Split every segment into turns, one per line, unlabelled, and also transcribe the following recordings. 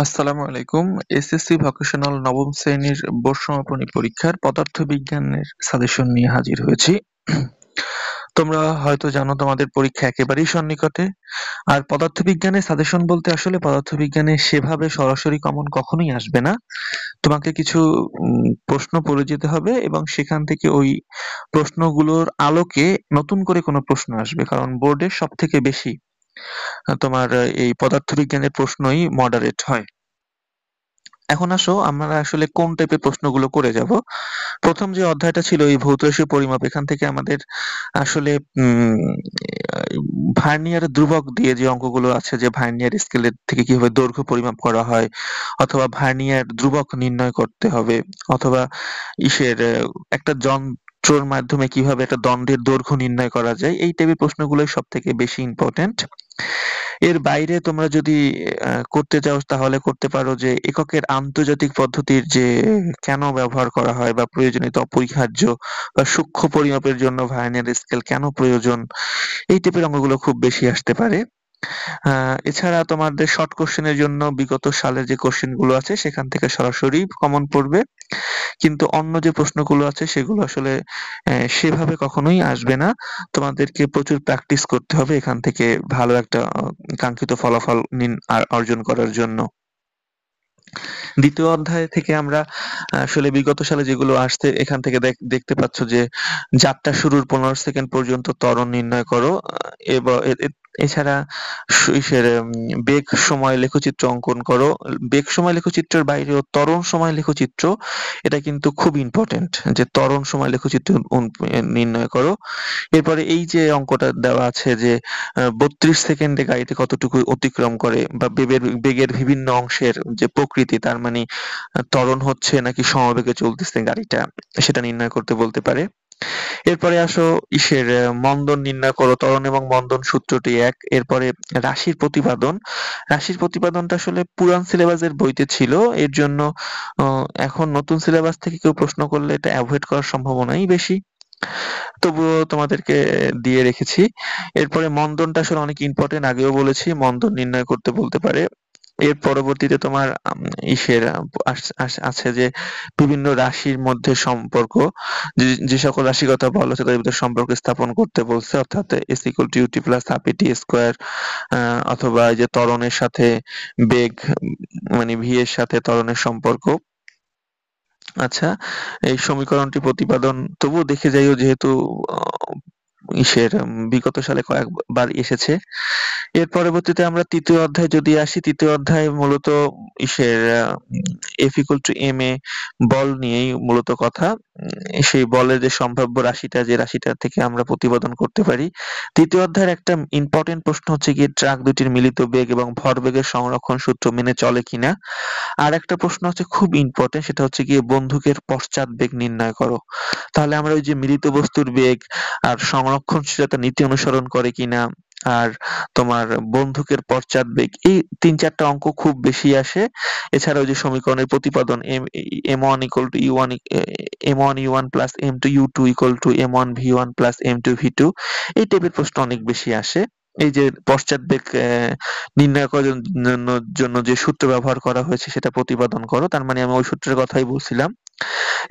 আসসালামু আলাইকুম। SSC vocational নবম শ্রেণীর বোর্ড সমাপনী পরীক্ষার পদার্থবিজ্ঞানের সাজেশন নিয়ে হাজির হয়েছি। তোমরা হয়তো জানো তোমাদের পরীক্ষা একেবারেই সন্নিকটে। আর পদার্থবিজ্ঞানের সাজেশন বলতে আসলে পদার্থবিজ্ঞানে সেভাবে সরাসরি কমন কখনোই আসবে না। তোমাকে কিছু প্রশ্ন পড়ে যেতে হবে এবং সেখান থেকে ওই প্রশ্নগুলোর আলোকে নতুন করে কোনো প্রশ্ন আসবে। কারণ বোর্ডে সবথেকে বেশি তোমার এই পদার্থবিজ্ঞানের প্রশ্নই মডারেট হয়। এখন আসো আমরা আসলে কোন টাইপের প্রশ্নগুলো করে যাব। প্রথম যে অধ্যায়টা ছিল এই ভৌত রাশি পরিমাপ, এখান থেকে আমাদের আসলে ভার্নিয়ার ধ্রুবক দিয়ে যে অঙ্কগুলো আছে, যে ভার্নিয়ার স্কেলের থেকে কিভাবে দৈর্ঘ্য পরিমাপ করা হয়, অথবা ভার্নিয়ার ধ্রুবক নির্ণয় করতে হবে, অথবা ইসের একটা যন্ত্রের মাধ্যমে কিভাবে একটা দণ্ডের দৈর্ঘ্য নির্ণয় করা যায়, এই টাইপের প্রশ্নগুলোই সব থেকে বেশি ইম্পর্টেন্ট। এর বাইরে তোমরা যদি করতে চাও তাহলে করতে পারো যে এককের আন্তর্জাতিক পদ্ধতির যে কেন ব্যবহার করা হয় বা প্রয়োজনীয়তা অপরিহার্য, বা সূক্ষ্ম পরিমাপের জন্য ভার্নিয়ার স্কেল কেন প্রয়োজন, এই টাইপের অঙ্কগুলো খুব বেশি আসতে পারে। এছাড়া তোমাদের শর্ট কোশ্চেনের জন্য বিগত সালের যে কোশ্চেন গুলো আছে সেখান থেকে সরাসরি কমন পড়বে, কিন্তু অন্য যে প্রশ্নগুলো আছে সেগুলো আসলে সেভাবে কখনোই আসবে না। তোমাদেরকে প্রচুর প্র্যাকটিস করতে হবে এখান থেকে ভালো একটা কাঙ্ক্ষিত ফলাফল অর্জন করার জন্য। দ্বিতীয় অধ্যায় থেকে আমরা আসলে বিগত সালে যেগুলো আসছে এখান থেকে দেখতে পাচ্ছ যে যাত্রা শুরুর 15 সেকেন্ড পর্যন্ত ত্বরণ নির্ণয় করো। এছাড়া ইসের বেগ সময় লেখচিত্র অঙ্কন করো। বেগ সময় লেখচিত্রের বাইরেও ত্বরণ সময় লেখচিত্র, এটা কিন্তু খুব ইম্পর্টেন্ট, যে ত্বরণ সময় লেখচিত্র নির্ণয় করো। এরপরে এই যে অঙ্কটা দেওয়া আছে যে ৩২ সেকেন্ডে গাড়িটি কতটুকু অতিক্রম করে, বা বেগের বিভিন্ন অংশের যে প্রকৃতি, তার মানে ত্বরণ হচ্ছে নাকি সমবেগে চলতেছে গাড়িটা, সেটা নির্ণয় করতে বলতে পারে। এরপরে আসো ইসের মন্দন নির্ণয় করো, ত্বরণ এবং মন্দন সূত্রটি এক। এরপরে রাশির প্রতিপাদন। রাশির প্রতিপাদনটা আসলে পুরান সিলেবাসের বইতে ছিল, এর জন্য এখন নতুন সিলেবাস থেকে কেউ প্রশ্ন করলে এটা অ্যাভয়েড করার সম্ভাবনাই বেশি, তবুও তোমাদেরকে দিয়ে রেখেছি। এরপরে মন্দনটা আসলে অনেক ইম্পর্টেন্ট, আগেও বলেছি, মন্দন নির্ণয় করতে বলতে পারে। এর পরবর্তীতে তোমার ইসের আছে যে বিভিন্ন রাশির মধ্যে সম্পর্ক, যে সকল রাশির কথা বলা হচ্ছে তাদের ভিতরে সম্পর্ক স্থাপন করতে বলছে, অর্থাৎ S equal to ut plus half at square, অথবা এই যে ত্বরণের সাথে বেগ, মানে ভি এর সাথে ত্বরণের সম্পর্ক। আচ্ছা, এই সমীকরণটি প্রতিপাদন তবুও দেখে যাইও, যেহেতু বিগত সালে কয়েকবার এসেছে। এর পরবর্তীতে আমরা তৃতীয় অধ্যায় যদি আসি, তৃতীয় অধ্যায় মূলত ইসের F equal to M A বল নিয়েই মূলত কথা। সেই বলের যে সম্ভাব্য রাশিটা, যে রাশিটা থেকে আমরা প্রতিপাদন করতে পারি। তৃতীয় অধ্যায়ের একটা ইম্পর্টেন্ট প্রশ্ন হচ্ছে গিয়ে ট্রাক দুটির মিলিত বেগ এবং ভরবেগের সংরক্ষণ সূত্র মেনে চলে কিনা। আর একটা প্রশ্ন হচ্ছে খুব ইম্পর্টেন্ট, সেটা হচ্ছে গিয়ে বন্দুকের পশ্চাৎ বেগ নির্ণয় করো। তাহলে আমরা ওই যে মিলিত বস্তুর বেগ আর সংরক্ষণশীলতা নীতি অনুসরণ করে কিনা, আর তোমার বন্দুকের পশ্চাৎ বেগ, এই ৩-৪টা অঙ্ক খুব বেশি আসে। এছাড়া ওই যে সমীকরণের প্রতিপাদন, M one equal to U one, M one U one plus M two U two equal to M one V one plus M two V two, এই টাইপের প্রশ্ন অনেক বেশি আসে। এই যে পশ্চাৎ বেগ নির্ণয় করার জন্য যে সূত্র ব্যবহার করা হয়েছে সেটা প্রতিপাদন করো, তার মানে আমি ওই সূত্রের কথাই বলছিলাম।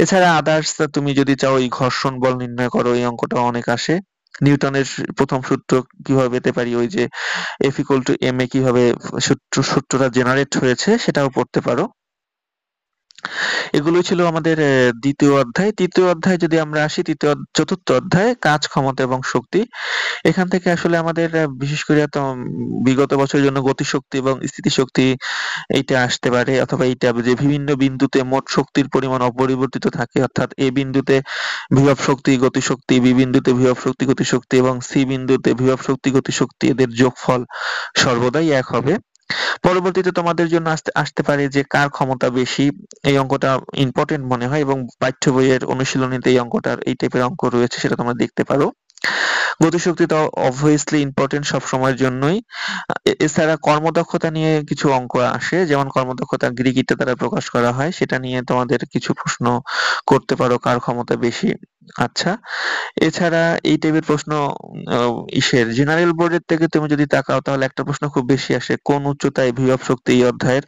এছাড়া আদার্স তুমি যদি চাও এই ঘর্ষণ বল নির্ণয় করো, এই অঙ্কটা অনেক আসে। নিউটনের প্রথম সূত্র কিভাবে পেতে পারি, ওই যে F equal to M A কিভাবে সূত্রটা জেনারেট হয়েছে সেটাও পড়তে পারো। এগুলোই ছিল আমাদের দ্বিতীয় অধ্যায়। তৃতীয় অধ্যায় যদি আমরা আসি, চতুর্থ অধ্যায় কাজ, ক্ষমতা এবং শক্তি। এখান থেকে আসলে আমাদের বিশেষ করে বিগত বছরের জন্য গতিশক্তি এবং স্থিতিশক্তি এইটা আসতে পারে, অথবা এইটা যে বিভিন্ন বিন্দুতে মোট শক্তির পরিমাণ অপরিবর্তিত থাকে, অর্থাৎ এ বিন্দুতে বিভব শক্তি গতিশক্তি, বি বিন্দুতে বিভব শক্তি গতিশক্তি এবং সি বিন্দুতে বিভব শক্তি গতিশক্তি, এদের যোগফল সর্বদাই এক হবে। পরবর্তীতে তোমাদের জন্য আসতে পারে যে কার ক্ষমতা বেশি, এই অঙ্কটা ইম্পর্টেন্ট মনে হয়, এবং পাঠ্য বইয়ের অনুশীলনীতে এই অঙ্কটার এই টাইপের অঙ্ক রয়েছে, সেটা তোমরা দেখতে পারো। গতিশক্তি তো অবভিয়াসলি ইম্পর্টেন্ট সব সময়ের জন্যই। এছাড়া কর্মদক্ষতা নিয়ে কিছু অঙ্ক আসে, যেমন কর্মদক্ষতা গ্রিক ইটা দ্বারা প্রকাশ করা হয়, সেটা নিয়ে তোমাদের কিছু প্রশ্ন করতে পারো, কার ক্ষমতা বেশি। আচ্ছা। এছাড়া এই টাইপের প্রশ্ন জেনারেল বোর্ডের থেকে তুমি যদি তাকাও তাহলে একটা প্রশ্ন খুব বেশি আসে। কোন উচ্চতায় বিভব শক্তি এই অধ্যায়ের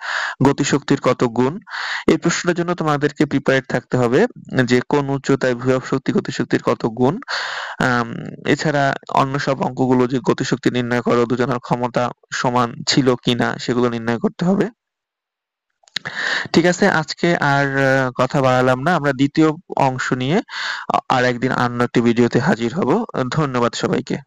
গতিশক্তির কত গুণ? এই প্রশ্নটার জন্য তোমাদেরকে প্রিপেয়ার্ড থাকতে হবে যে কোন উচ্চতায় বিভব শক্তি গতিশক্তির কত গুণ? আম এছাড়া অন্য সব অঙ্কগুলো যে গতিশক্তি নির্ণয় করো, দুজনের ক্ষমতা সমান ছিল কিনা সেগুলো নির্ণয় করতে হবে। ঠিক আছে, আজকে আর কথা বাড়ালাম না। আমরা দ্বিতীয় অংশ নিয়ে আরেকদিন অন্য একটি ভিডিওতে হাজির হব। ধন্যবাদ সবাইকে।